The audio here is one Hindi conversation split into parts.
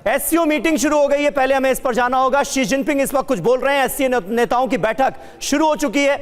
एससीओ मीटिंग शुरू हो गई है, पहले हमें इस पर जाना होगा। शी जिनपिंग इस वक्त कुछ बोल रहे हैं, एससीओ नेताओं की बैठक शुरू हो चुकी है।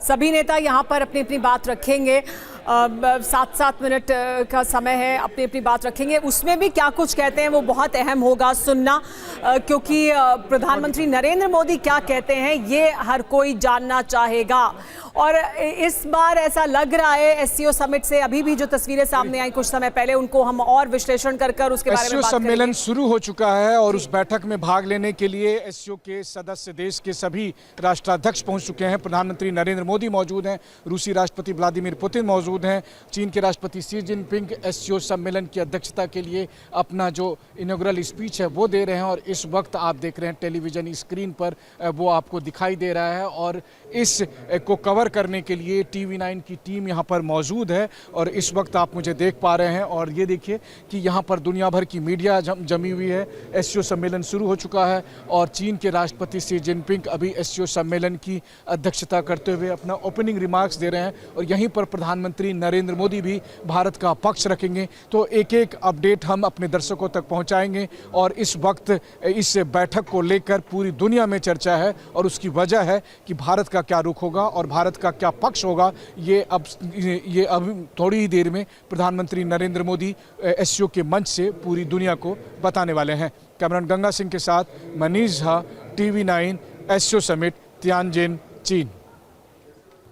सभी नेता यहाँ पर अपनी अपनी बात रखेंगे। 7-7 मिनट का समय है, अपनी अपनी बात रखेंगे। उसमें भी क्या कुछ कहते हैं वो बहुत अहम होगा सुनना, क्योंकि प्रधानमंत्री नरेंद्र मोदी क्या कहते हैं ये हर कोई जानना चाहेगा। और इस बार ऐसा लग रहा है एससीओ समिट से अभी भी जो तस्वीरें सामने आई कुछ समय पहले, उनको हम और विश्लेषण कर उसके बारे में बात करेंगे। सम्मेलन शुरू हो चुका है और उस बैठक में भाग लेने के लिए एससीओ के सदस्य देश के सभी राष्ट्राध्यक्ष पहुंच चुके हैं। प्रधानमंत्री नरेंद्र मोदी मौजूद हैं, रूसी राष्ट्रपति व्लादिमीर पुतिन मौजूद हैं, चीन के राष्ट्रपति शी जिनपिंग एससीओ सम्मेलन की अध्यक्षता के लिए अपना जो इनॉग्रल स्पीच है वो दे रहे हैं। और इस वक्त आप देख रहे हैं टेलीविजन स्क्रीन पर वो आपको दिखाई दे रहा है। और इस को कवर करने के लिए TV9 की टीम यहाँ पर मौजूद है और इस वक्त आप मुझे देख पा रहे हैं। और ये देखिए कि यहाँ पर दुनिया भर की मीडिया जमी हुई है। एससीओ सम्मेलन शुरू हो चुका है और चीन के राष्ट्रपति शी जिनपिंग अभी एससीओ सम्मेलन की अध्यक्षता करते हुए अपना ओपनिंग रिमार्क्स दे रहे हैं। और यहीं पर प्रधानमंत्री नरेंद्र मोदी भी भारत का पक्ष रखेंगे। तो एक एक अपडेट हम अपने दर्शकों तक पहुँचाएंगे। और इस वक्त इस बैठक को लेकर पूरी दुनिया में चर्चा है और उसकी वजह है कि भारत का क्या रुख होगा और भारत का क्या पक्ष होगा। ये अब थोड़ी ही देर में प्रधानमंत्री नरेंद्र मोदी एससीओ के मंच से पूरी दुनिया को बताने वाले हैं। कैमरामैन गंगा सिंह के साथ Manish Jha, TV9 SCO summit, Tianjin, चीन।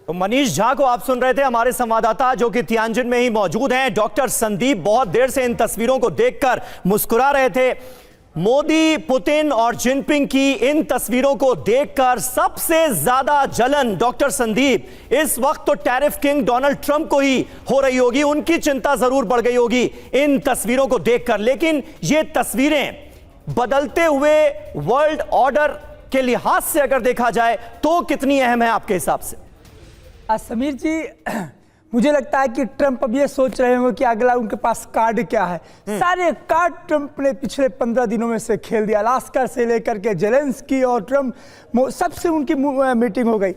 तो मनीष झा को आप सुन रहे थे, हमारे संवाददाता जो कि तियानजिन में ही मौजूद हैं। डॉक्टर संदीप बहुत देर से इन तस्वीरों को देखकर मुस्कुरा रहे थे। मोदी, पुतिन और जिनपिंग की इन तस्वीरों को देखकर सबसे ज्यादा जलन डॉक्टर संदीप इस वक्त तो टैरिफ किंग डोनाल्ड ट्रंप को ही हो रही होगी। उनकी चिंता जरूर बढ़ गई होगी इन तस्वीरों को देखकर। लेकिन ये तस्वीरें बदलते हुए वर्ल्ड ऑर्डर के लिहाज से अगर देखा जाए तो कितनी अहम है आपके हिसाब से? समीर जी, मुझे लगता है कि ट्रंप अब ये सोच रहे होंगे कि अगला उनके पास कार्ड क्या है। सारे कार्ड ट्रंप ने पिछले 15 दिनों में से खेल दिया। अलास्का से लेकर के जेलेंस्की और ट्रंप सबसे उनकी मीटिंग हो गई।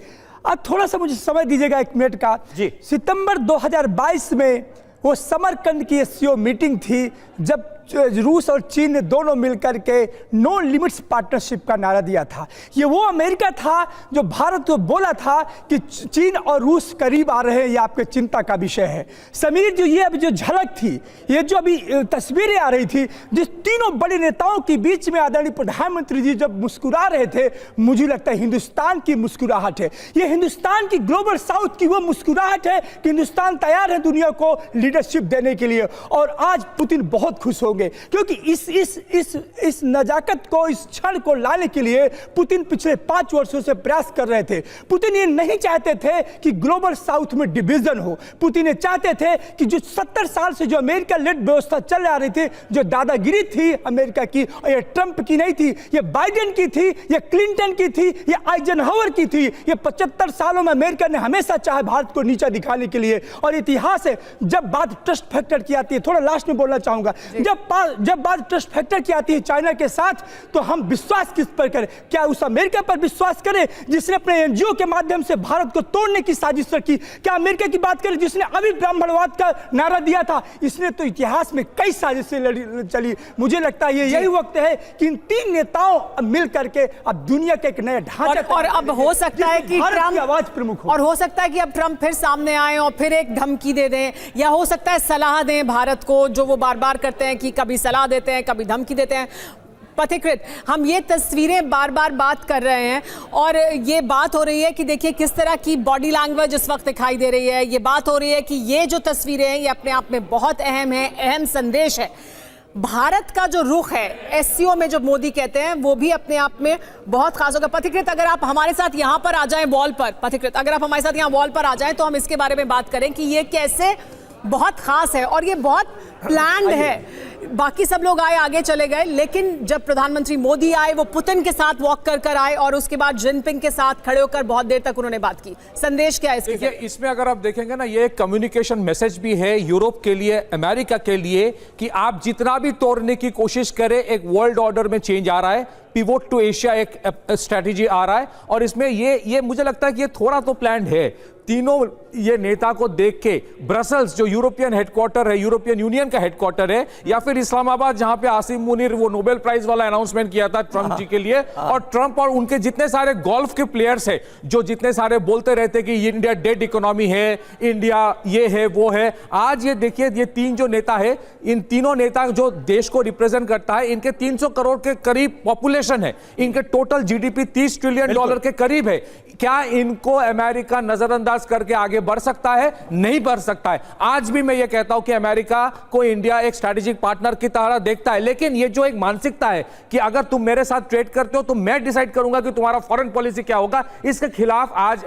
अब थोड़ा सा मुझे समय दीजिएगा 1 मिनट का जी। सितंबर 2022 में वो समरकंद की एससीओ मीटिंग थी जब रूस और चीन ने दोनों मिलकर के नो लिमिट्स पार्टनरशिप का नारा दिया था। ये वो अमेरिका था जो भारत को बोला था कि चीन और रूस करीब आ रहे हैं, ये आपके चिंता का विषय है। समीर जी, ये अभी जो झलक थी, ये जो अभी तस्वीरें आ रही थी, जिस तीनों बड़े नेताओं के बीच में आदरणीय प्रधानमंत्री जी जब मुस्कुरा रहे थे, मुझे लगता है हिंदुस्तान की मुस्कुराहट है। ये हिंदुस्तान की ग्लोबल साउथ की वो मुस्कुराहट है कि हिंदुस्तान तैयार है दुनिया को लीडरशिप देने के लिए। और आज पुतिन बहुत खुश होंगे क्योंकि इस नजाकत को, इस क्षण को लाने के लिए पुतिन पिछले 5 वर्षों से प्रयास कर रहे थे। पुतिन ये नहीं चाहते थे कि ग्लोबल साउथ में डिवीजन हो। पुतिन ये चाहते थे कि जो 70 साल से जो अमेरिका लेड व्यवस्था चल आ रही थी, जो दादागिरी थी अमेरिका की, ये ट्रंप की नहीं थी, ये बाइडेन की थी, ये क्लिंटन की थी, ये आइजनहावर की थी। ये 75 सालों में अमेरिका ने हमेशा चाहे भारत को नीचा दिखाने के लिए। और इतिहास है, जब बात ट्रस्ट फैक्टर की आती है, थोड़ा लास्ट में बोलना चाहूंगा, जब बात ट्रस्ट फैक्टर की आती है चाइना के साथ, तो हम विश्वास किस पर करें? क्या उस अमेरिका पर विश्वास करें जिसने अपने एनजीओ के माध्यम से भारत को तोड़ने की साजिश रखी? क्या अमेरिका की बात करें जिसने अभी ब्राह्मणवाद का नारा दिया था? इसने तो इतिहास में कई साजिशें चली। मुझे लगता है यही वक्त है कि इन 3 नेताओं मिल करके अब दुनिया के एक नया ढांचा और अब हो सकता है कि ट्रंप आवाज प्रमुख हो, और हो सकता है कि अब ट्रंप फिर सामने आए और फिर एक धमकी दे दें, या हो सकता है सलाह दें भारत को, जो वो बार बार करते हैं कि कभी सलाह देते हैं, कभी धमकी देते हैं। पथिकृत, हम ये तस्वीरें बार बार बात कर रहे हैं और ये बात हो रही है कि देखिए किस तरह की बॉडी लैंग्वेज इस वक्त दिखाई दे रही है। ये बात हो रही है कि ये जो तस्वीरें हैं ये अपने आप में बहुत अहम है, अहम संदेश है। भारत का जो रुख है एससीओ में जो मोदी कहते हैं वो भी अपने आप में बहुत खास होगा। पथिकृत, अगर आप हमारे साथ यहाँ पर आ जाएं वॉल पर, पथिकृत अगर आप हमारे साथ यहाँ वॉल पर आ जाएं तो हम इसके बारे में बात करें कि ये कैसे बहुत खास है और ये बहुत प्लान्ड है। बाकी सब लोग आए, आगे चले गए, लेकिन जब प्रधानमंत्री मोदी आए वो पुतिन के साथ वॉक कर आए और उसके बाद जिनपिंग के साथ खड़े होकर बहुत देर तक उन्होंने बात की। संदेश क्या है इसके? देखिए, इसमें अगर आप देखेंगे ना, ये कम्युनिकेशन मैसेज भी है यूरोप के लिए, अमेरिका के लिए, कि आप जितना भी तोड़ने की कोशिश करें, एक वर्ल्ड ऑर्डर में चेंज आ रहा है, पिवोट टू एशिया एक स्ट्रेटेजी आ रहा है। और इसमें ये मुझे लगता है कि ये थोड़ा तो प्लान्ड है। तीनों ये नेता को देख के ब्रसल्स जो यूरोपियन हेडक्वार्टर है, यूरोपियन यूनियन का हेडक्वार्टर है, या फिर इस्लामाबाद जहां पे आसिम मुनीर वो नोबेल प्राइज वाला अनाउंसमेंट किया था ट्रंप जी के लिए, और ट्रंप और उनके जितने सारे गोल्फ के प्लेयर्स हैं जो जितने सारे बोलते रहते कि इंडिया डेड इकोनॉमी है, इंडिया ये है वो है, आज ये देखिए ये तीन जो नेता है, इन तीनों नेता जो देश को रिप्रेजेंट करता है, इनके 300 करोड़ के करीब पॉपुलेशन है, इनके टोटल जीडीपी 30 ट्रिलियन डॉलर के करीब है। क्या इनको अमेरिका नजरअंदाज करके आगे बढ़ सकता है? नहीं बढ़ सकता है। आज भी मैं ये कहता हूं कि अमेरिका को इंडिया एक स्ट्रैटेजिक पार्टनर की तरह देखता है, लेकिन ये जो एक मानसिकता है कि अगर तुम मेरे साथ ट्रेड करते हो तो मैं डिसाइड करूंगा कि तुम्हारा फॉरेन पॉलिसी क्या होगा, इसके खिलाफ आज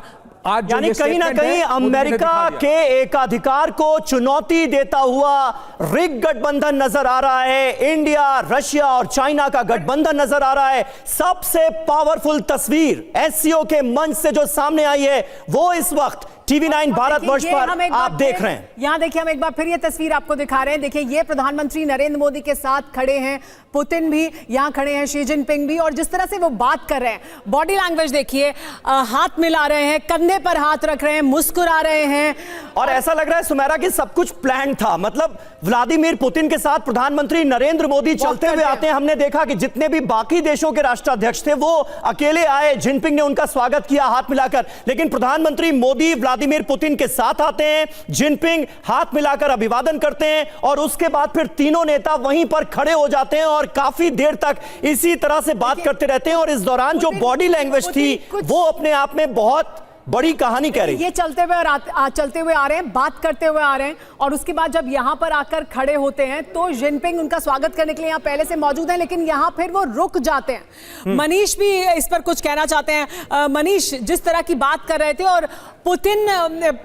यानी कहीं ना कहीं अमेरिका के एकाधिकार को चुनौती देता हुआ रिग गठबंधन नजर आ रहा है। इंडिया, रशिया और चाइना का गठबंधन नजर आ रहा है। सबसे पावरफुल तस्वीर एससीओ के मंच से जो सामने आई है वो इस वक्त TV9 भारतवर्ष पर आप देख रहे हैं। यहां देखिए, हम एक बार फिर ये तस्वीर आपको दिखा रहे हैं। देखिए, ये प्रधानमंत्री नरेंद्र मोदी के साथ खड़े हैं पुतिन भी, यहां खड़े हैं शी जिनपिंग भी, और जिस तरह से वो बात कर रहे हैं, बॉडी लैंग्वेज देखिए, हाथ मिला रहे हैं, कंधे पर हाथ रख रहे हैं, मुस्कुरा रहे हैं, और ऐसा लग रहा है सुमेरा कि सब कुछ प्लान था। मतलब व्लादिमीर पुतिन के साथ प्रधानमंत्री नरेंद्र मोदी चलते हुए आते हैं। हमने देखा कि जितने भी बाकी देशों के राष्ट्राध्यक्ष थे वो अकेले आए, जिनपिंग ने उनका स्वागत किया हाथ मिलाकर, लेकिन प्रधानमंत्री मोदी व्लादिमीर पुतिन के साथ आते हैं, जिनपिंग हाथ मिलाकर अभिवादन करते हैं, और उसके बाद फिर तीनों नेता वहीं पर खड़े हो जाते हैं और काफी देर तक इसी तरह से बात करते रहते हैं। और इस दौरान जो बॉडी लैंग्वेज थी वो अपने आप में बहुत बड़ी कहानी कह रही है। ये चलते हुए आ रहे हैं, बात करते हुए आ रहे हैं, और उसके बाद जब यहां पर आकर खड़े होते हैं तो जिनपिंग उनका स्वागत करने के लिए यहां पहले से मौजूद हैं, लेकिन यहां फिर वो रुक जाते हैं। मनीष भी इस पर कुछ कहना चाहते हैं। मनीष, जिस तरह की बात कर रहे थे, और पुतिन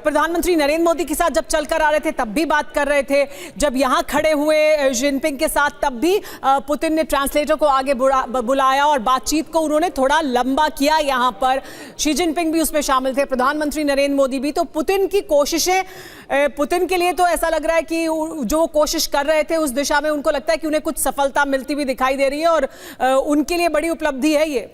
प्रधानमंत्री नरेंद्र मोदी के साथ जब चलकर आ रहे थे तब भी बात कर रहे थे, जब यहां खड़े हुए जिनपिंग के साथ तब भी पुतिन ने ट्रांसलेटर को आगे बुलाया और बातचीत को उन्होंने थोड़ा लंबा किया। यहां पर शी जिनपिंग भी उसमें शामिल थे, प्रधानमंत्री नरेंद्र मोदी भी। तो पुतिन की कोशिशें, पुतिन के लिए तो ऐसा लग रहा है कि जो कोशिश कर रहे थे उस दिशा में उनको लगता है कि उन्हें कुछ सफलता मिलती हुई दिखाई दे रही है, और उनके लिए बड़ी उपलब्धि है ये।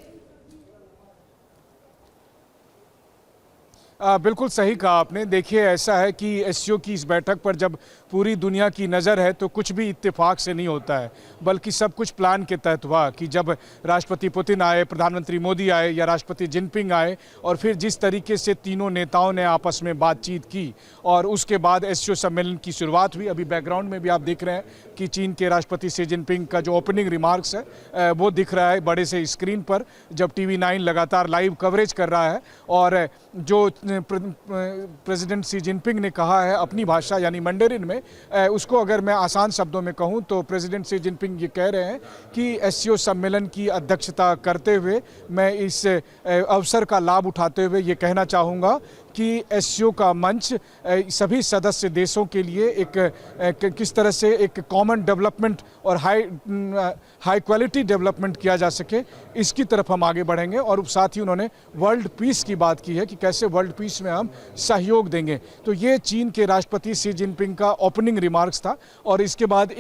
बिल्कुल सही कहा आपने। देखिए, ऐसा है कि एससीओ की इस बैठक पर जब पूरी दुनिया की नज़र है तो कुछ भी इत्तेफाक से नहीं होता है, बल्कि सब कुछ प्लान के तहत हुआ। कि जब राष्ट्रपति पुतिन आए, प्रधानमंत्री मोदी आए या राष्ट्रपति जिनपिंग आए, और फिर जिस तरीके से तीनों नेताओं ने आपस में बातचीत की, और उसके बाद एससीओ सम्मेलन की शुरुआत हुई। अभी बैकग्राउंड में भी आप देख रहे हैं कि चीन के राष्ट्रपति शी जिनपिंग का जो ओपनिंग रिमार्क्स है वो दिख रहा है बड़े से स्क्रीन पर, जब TV9 लगातार लाइव कवरेज कर रहा है। और जो प्रेसिडेंट शी जिनपिंग ने कहा है अपनी भाषा यानी मंडरिन में, उसको अगर मैं आसान शब्दों में कहूं तो प्रेसिडेंट शी जिनपिंग ये कह रहे हैं कि एससीओ सम्मेलन की अध्यक्षता करते हुए मैं इस अवसर का लाभ उठाते हुए ये कहना चाहूँगा कि एससीओ का मंच सभी सदस्य देशों के लिए एक किस तरह से एक कॉमन डेवलपमेंट और हाई क्वालिटी डेवलपमेंट किया जा सके, इसकी तरफ हम आगे बढ़ेंगे। और साथ ही उन्होंने वर्ल्ड पीस की बात की है कि कैसे वर्ल्ड पीस में हम सहयोग देंगे। तो ये चीन के राष्ट्रपति शी जिनपिंग का ओपनिंग रिमार्क्स था, और इसके बाद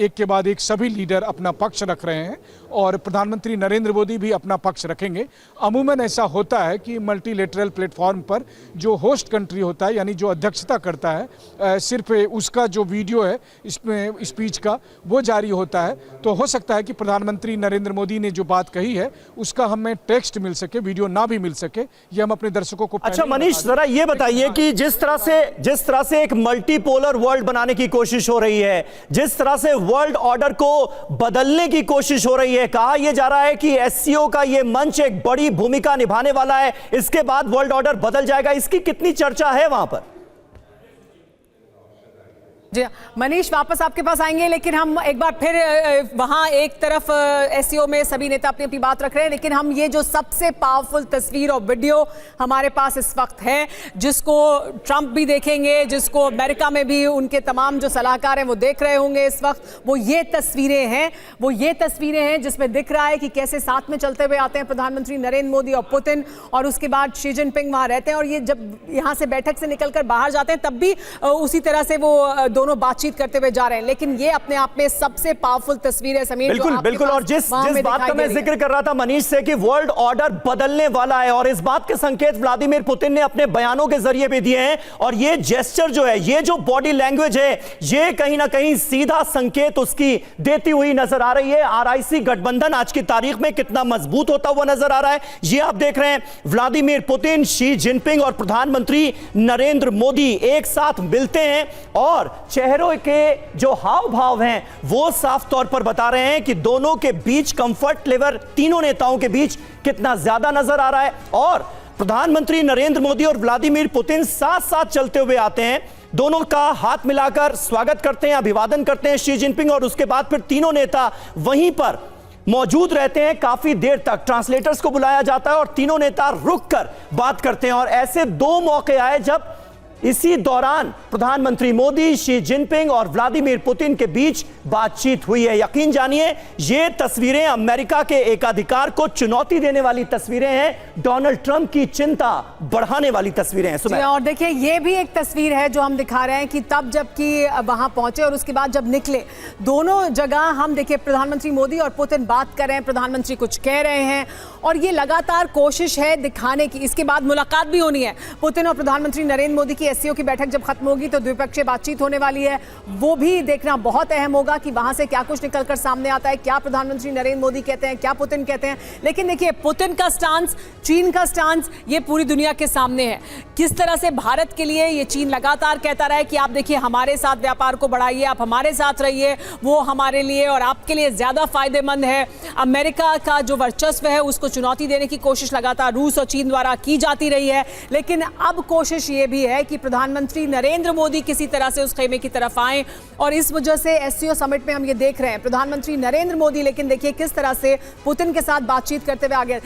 एक सभी लीडर अपना पक्ष रख रहे हैं, और प्रधानमंत्री नरेंद्र मोदी भी अपना पक्ष रखेंगे। अमूमन ऐसा होता है कि मल्टीलेटरल प्लेटफॉर्म पर जो होस्ट कंट्री होता है, यानी जो अध्यक्षता करता है, सिर्फ उसका जो वीडियो है इसमें स्पीच का वो जारी होता है। तो हो सकता है कि प्रधानमंत्री नरेंद्र मोदी ने जो बात कही है उसका हमें टेक्स्ट मिल सके, वीडियो ना भी मिल सके, ये हम अपने दर्शकों को। अच्छा मनीष, जरा ये बताइए कि जिस तरह से एक मल्टीपोलर वर्ल्ड बनाने की कोशिश हो रही है, जिस तरह से वर्ल्ड ऑर्डर को बदलने की कोशिश हो रही है, कहा यह जा रहा है कि एससीओ का यह मंच एक बड़ी भूमिका निभाने वाला है, इसके बाद वर्ल्ड ऑर्डर बदल जाएगा, इसकी कितनी चर्चा है वहां पर? जी मनीष, वापस आपके पास आएंगे, लेकिन हम एक बार फिर वहां एक तरफ एससीओ में सभी नेता अपनी अपनी बात रख रहे हैं, लेकिन हम ये जो सबसे पावरफुल तस्वीर और वीडियो हमारे पास इस वक्त है, जिसको ट्रंप भी देखेंगे, जिसको अमेरिका में भी उनके तमाम जो सलाहकार हैं वो देख रहे होंगे इस वक्त, वो ये तस्वीरें हैं जिसमें दिख रहा है कि कैसे साथ में चलते हुए आते हैं प्रधानमंत्री नरेंद्र मोदी और पुतिन, और उसके बाद शी जिनपिंग वहां रहते हैं, और ये जब यहां से बैठक से निकलकर बाहर जाते हैं तब भी उसी तरह से वो दोनों बातचीत करते हुए जा रहे हैं, लेकिन ये अपने आप में सबसे पावरफुल तस्वीर है समीर। बिल्कुल बिल्कुल, और जिस बात का मैं जिक्र कर रहा था मनीष से कि वर्ल्ड ऑर्डर बदलने वाला है, और इस बात के संकेत व्लादिमीर पुतिन ने अपने बयानों के जरिए भी दिए हैं। और ये जेस्चर जो है, ये जो बॉडी लैंग्वेज है, ये कहीं ना कहीं सीधा संकेत उसकी देती हुई नजर आ रही है। आरआईसी गठबंधन आज की तारीख में कितना मजबूत होता हुआ नजर आ रहा है, ये आप देख रहे हैं। व्लादिमीर पुतिन, शी जिनपिंग और प्रधानमंत्री नरेंद्र मोदी एक साथ मिलते हैं और चेहरों के जो हाव भाव हैं वो साफ तौर पर बता रहे हैं कि दोनों के बीच कंफर्ट लेवल तीनों नेताओं के बीच कितना ज्यादा नजर आ रहा है। और प्रधानमंत्री नरेंद्र मोदी और व्लादिमीर पुतिन साथ साथ चलते हुए आते हैं, दोनों का हाथ मिलाकर स्वागत करते हैं, अभिवादन करते हैं शी जिनपिंग, और उसके बाद फिर तीनों नेता वहीं पर मौजूद रहते हैं काफी देर तक। ट्रांसलेटर्स को बुलाया जाता है और तीनों नेता रुककर बात करते हैं। और ऐसे दो मौके आए जब इसी दौरान प्रधानमंत्री मोदी, शी जिनपिंग और व्लादिमीर पुतिन के बीच बातचीत हुई है। यकीन जानिए, ये तस्वीरें अमेरिका के एकाधिकार को चुनौती देने वाली तस्वीरें हैं, डोनाल्ड ट्रंप की चिंता बढ़ाने वाली तस्वीरें हैं। और देखिए, ये भी एक तस्वीर है जो हम दिखा रहे हैं कि तब जबकि वहां पहुंचे और उसके बाद जब निकले, दोनों जगह हम देखिए प्रधानमंत्री मोदी और पुतिन बात कर रहे हैं, प्रधानमंत्री कुछ कह रहे हैं, और ये लगातार कोशिश है दिखाने की। इसके बाद मुलाकात भी होनी है पुतिन और प्रधानमंत्री नरेंद्र मोदी की। एससीओ की बैठक जब खत्म होगी तो द्विपक्षीय बातचीत होने वाली है, वो भी देखना बहुत अहम होगा कि वहां से क्या कुछ निकलकर सामने आता है, क्या प्रधानमंत्री नरेंद्र मोदी कहते हैं, क्या पुतिन कहते हैं। लेकिन देखिए, पुतिन का स्टांस, चीन का स्टांस, ये पूरी दुनिया के सामने है। किस तरह से भारत के लिए ये चीन लगातार कहता रहा है कि आप देखिए हमारे साथ व्यापार को बढ़ाइए, आप हमारे साथ रहिए, वो हमारे लिए और आपके लिए ज्यादा फायदेमंद है। अमेरिका का जो वर्चस्व है उसको चुनौती देने की कोशिश लगातार रूस और चीन द्वारा की जाती रही है। लेकिन अब कोशिश ये भी है कि प्रधानमंत्री नरेंद्र मोदी किसी तरह से उस खेमे की तरफ आए, और इस वजह से एससीओ समिट में हम ये देख रहे हैं प्रधानमंत्री नरेंद्र मोदी, लेकिन देखिए किस तरह से पुतिन के साथ बातचीत करते हुए आगे